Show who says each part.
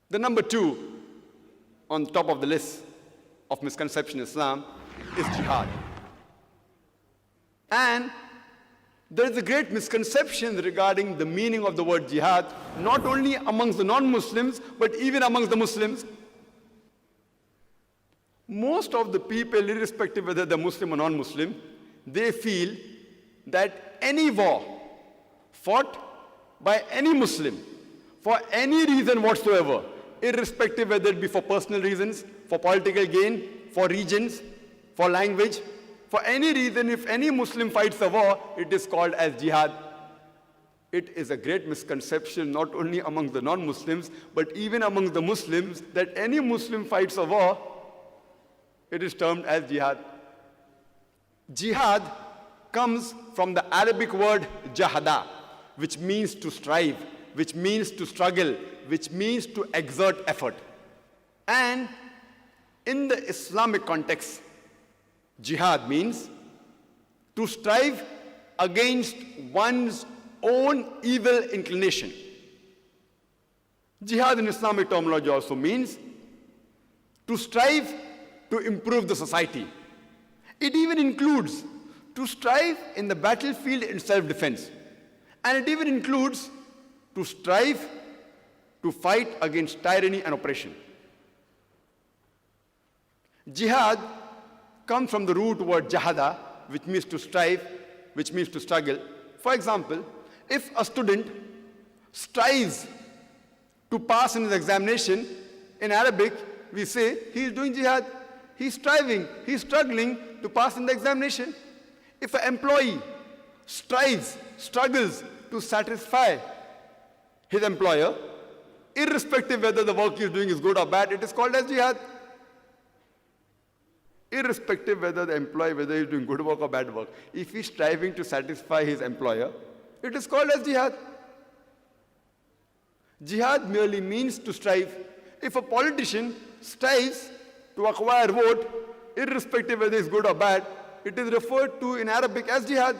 Speaker 1: The number two on top of the list of misconception in Islam is jihad. And there is a great misconception regarding the meaning of the word jihad, not only amongst the non-Muslims, but even amongst the Muslims. Most of the people, irrespective whether they're Muslim or non-Muslim, they feel that any war fought by any Muslim for any reason whatsoever, irrespective whether it be for personal reasons, for political gain, for regions, for language, for any reason, if any Muslim fights a war, it is called as jihad. It is a great misconception, not only among the non-Muslims, but even among the Muslims, that any Muslim fights a war, it is termed as jihad. Jihad comes from the Arabic word jahada, which means to strive, which means to struggle, which means to exert effort. And in the Islamic context, jihad means to strive against one's own evil inclination. Jihad in Islamic terminology also means to strive to improve the society. It even includes to strive in the battlefield in self-defense. And it even includes to strive to fight against tyranny and oppression. Jihad comes from the root word jahada, which means to strive, which means to struggle. For example, if a student strives to pass in his examination, in Arabic, we say he is doing jihad. He's striving, he's struggling to pass in the examination. If an employee strives, struggles to satisfy his employer, irrespective whether the work he's doing is good or bad, it is called as jihad. Irrespective whether the employee, whether he's doing good work or bad work, if he's striving to satisfy his employer, it is called as jihad. Jihad merely means to strive. If a politician strives to acquire vote, irrespective whether it's good or bad, it is referred to in Arabic as jihad.